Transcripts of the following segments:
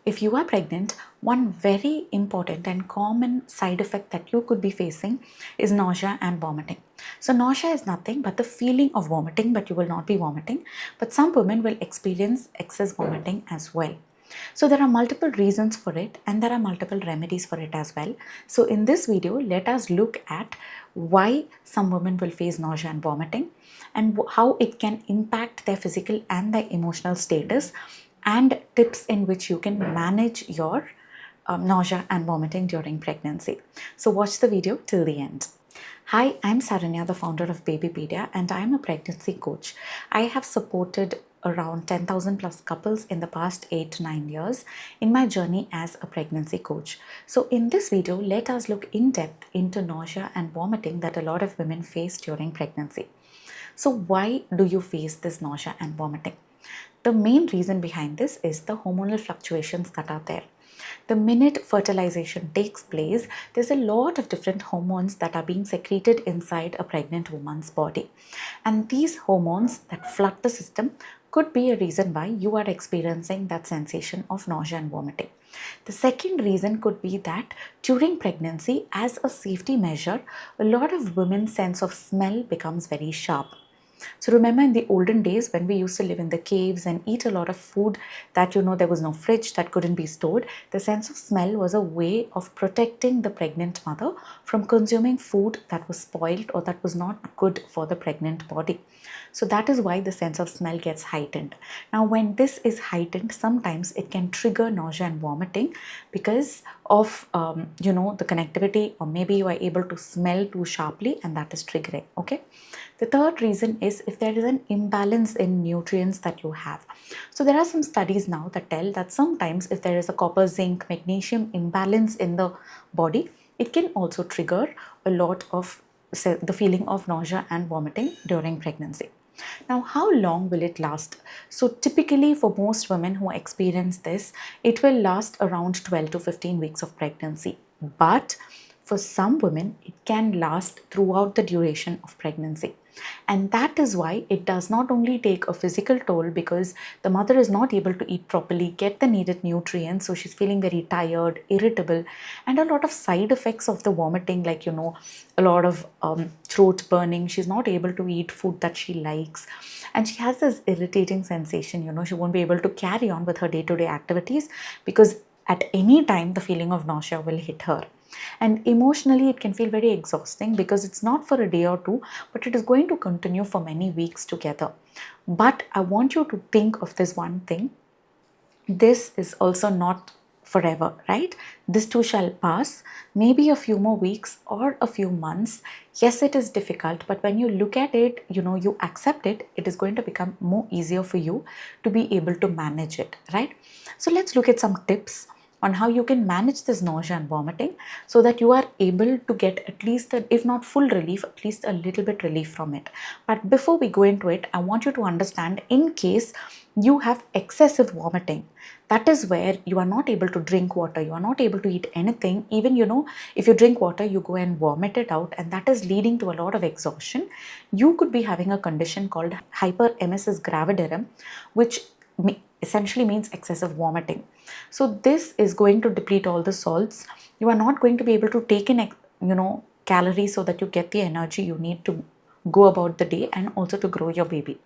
If you are pregnant, one very important and common side effect that you could be facing is nausea and vomiting. So, nausea is nothing but the feeling of vomiting, but you will not be vomiting. But some women will experience excess vomiting as well. So, there are multiple reasons for it, and there are multiple remedies for it as well. So, in this video, let us look at why some women will face nausea and vomiting, and how it can impact their physical and their emotional status, and tips in which you can manage your nausea and vomiting during pregnancy. So watch the video till the end. Hi, I'm Saranya, the founder of Babypedia, and I'm a pregnancy coach. I have supported around 10,000 plus couples in the past 8 to 9 years in my journey as a pregnancy coach. So in this video, let us look in depth into nausea and vomiting that a lot of women face during pregnancy. So why do you face this nausea and vomiting? The main reason behind this is the hormonal fluctuations that are there. The minute fertilization takes place, there's a lot of different hormones that are being secreted inside a pregnant woman's body. And these hormones that flood the system could be a reason why you are experiencing that sensation of nausea and vomiting. The second reason could be that during pregnancy, as a safety measure, a lot of women's sense of smell becomes very sharp. So remember in the olden days when we used to live in the caves and eat a lot of food that there was no fridge that couldn't be stored, the sense of smell was a way of protecting the pregnant mother from consuming food that was spoiled or that was not good for the pregnant body. So that is why the sense of smell gets heightened. Now when this is heightened, sometimes it can trigger nausea and vomiting because of the connectivity, or maybe you are able to smell too sharply and that is triggering. Okay. The third reason is if there is an imbalance in nutrients that you have. So there are some studies now that tell that sometimes if there is a copper, zinc, magnesium imbalance in the body, it can also trigger a lot of the feeling of nausea and vomiting during pregnancy. Now, how long will it last? So typically for most women who experience this, it will last around 12 to 15 weeks of pregnancy. But for some women, it can last throughout the duration of pregnancy. And that is why it does not only take a physical toll because the mother is not able to eat properly, get the needed nutrients, so she's feeling very tired, irritable, and a lot of side effects of the vomiting, like a lot of throat burning. She's not able to eat food that she likes, and she has this irritating sensation. She won't be able to carry on with her day-to-day activities because at any time the feeling of nausea will hit her. And emotionally, it can feel very exhausting because it's not for a day or two, but it is going to continue for many weeks together. But I want you to think of this one thing. This is also not forever, right? This too shall pass, maybe a few more weeks or a few months. Yes, it is difficult, but when you look at it, you accept it, it is going to become more easier for you to be able to manage it, right? So let's look at some tips on how you can manage this nausea and vomiting so that you are able to get at least, if not full relief, at least a little bit relief from it. But before we go into it, I want you to understand, in case you have excessive vomiting, that is where you are not able to drink water, you are not able to eat anything. Even if you drink water, you go and vomit it out, and that is leading to a lot of exhaustion. You could be having a condition called hyperemesis gravidarum, which essentially means excessive vomiting. So this is going to deplete all the salts. You are not going to be able to take in calories so that you get the energy you need to go about the day and also to grow your baby.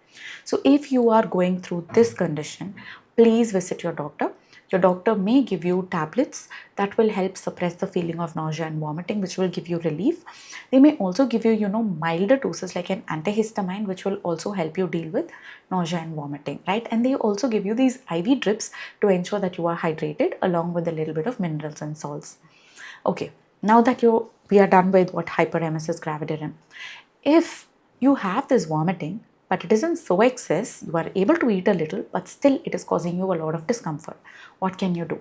So if you are going through this condition, please visit your doctor. Your doctor may give you tablets that will help suppress the feeling of nausea and vomiting, which will give you relief. They may also give you, milder doses like an antihistamine, which will also help you deal with nausea and vomiting, right? And they also give you these IV drips to ensure that you are hydrated along with a little bit of minerals and salts. Okay, now that we are done with what hyperemesis gravidarum. If you have this vomiting, but it isn't so excess, you are able to eat a little, but still it is causing you a lot of discomfort. What can you do?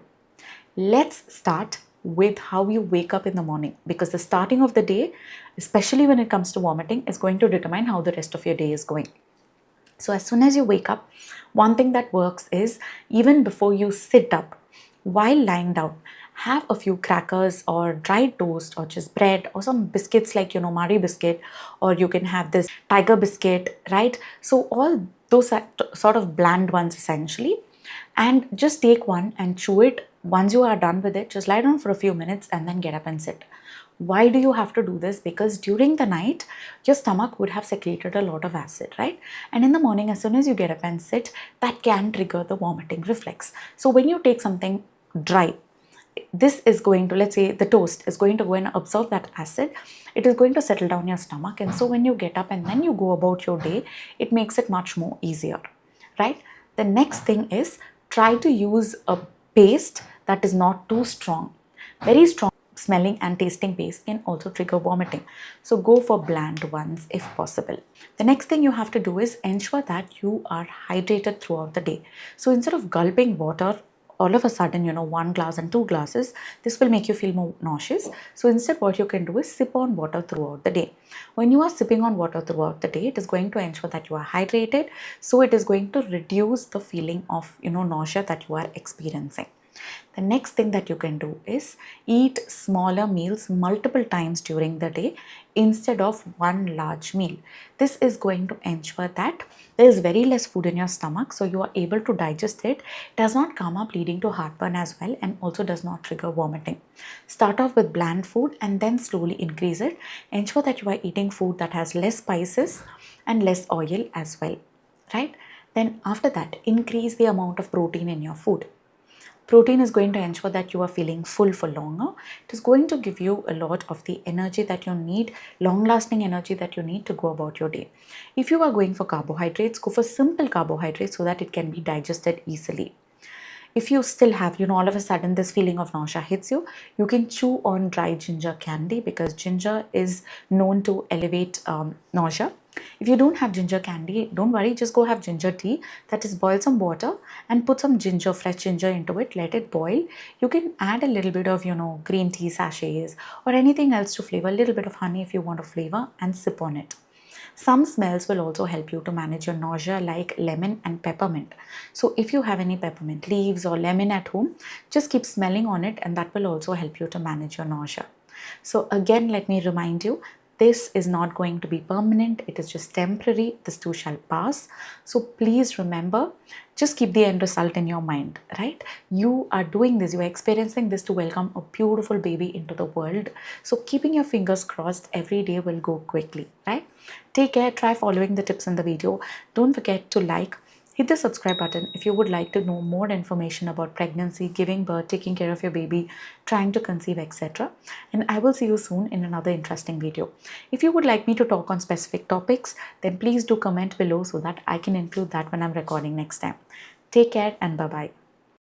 Let's start with how you wake up in the morning, because the starting of the day, especially when it comes to vomiting, is going to determine how the rest of your day is going. So as soon as you wake up, one thing that works is, even before you sit up, while lying down, have a few crackers or dried toast or just bread or some biscuits like Marie biscuit, or you can have this tiger biscuit, right? So all those are sort of bland ones essentially. and just take one and chew it. Once you are done with it, just lie down for a few minutes and then get up and sit. Why do you have to do this? Because during the night, your stomach would have secreted a lot of acid, right? And in the morning, as soon as you get up and sit, that can trigger the vomiting reflex. So when you take something dry, this is going to, let's say the toast is going to go and absorb that acid. It is going to settle down your stomach, and so when you get up and then you go about your day, it makes it much more easier, right? The next thing is, try to use a paste that is not too strong. Very strong smelling and tasting paste can also trigger vomiting, so go for bland ones if possible. The next thing you have to do is ensure that you are hydrated throughout the day. So instead of gulping water all of a sudden, 1 glass and 2 glasses, this will make you feel more nauseous. So instead, what you can do is sip on water throughout the day. When you are sipping on water throughout the day, it is going to ensure that you are hydrated, so it is going to reduce the feeling of nausea that you are experiencing. The next thing that you can do is eat smaller meals multiple times during the day instead of one large meal. This is going to ensure that there is very less food in your stomach, so you are able to digest it, does not come up leading to heartburn as well, and also does not trigger vomiting. Start off with bland food and then slowly increase it. Ensure that you are eating food that has less spices and less oil as well, right? Then after that, increase the amount of protein in your food. Protein is going to ensure that you are feeling full for longer. It is going to give you a lot of the energy that you need, long-lasting energy that you need to go about your day. If you are going for carbohydrates, go for simple carbohydrates so that it can be digested easily. If you still have, all of a sudden this feeling of nausea hits you, you can chew on dry ginger candy, because ginger is known to elevate nausea. If you don't have ginger candy, don't worry, just go have ginger tea. That is, boil some water and put some ginger, fresh ginger into it, let it boil. You can add a little bit of, green tea sachets or anything else to flavor, a little bit of honey if you want to flavor, and sip on it. Some smells will also help you to manage your nausea, like lemon and peppermint. So if you have any peppermint leaves or lemon at home, just keep smelling on it, and that will also help you to manage your nausea. So again, let me remind you, this is not going to be permanent. It is just temporary. This too shall pass. So please remember, just keep the end result in your mind, right? You are doing this, you are experiencing this to welcome a beautiful baby into the world. So keeping your fingers crossed every day will go quickly, right? Take care. Try following the tips in the video. Don't forget to like, hit the subscribe button if you would like to know more information about pregnancy, giving birth, taking care of your baby, trying to conceive, etc. And I will see you soon in another interesting video. If you would like me to talk on specific topics, then please do comment below so that I can include that when I'm recording next time. Take care and bye-bye.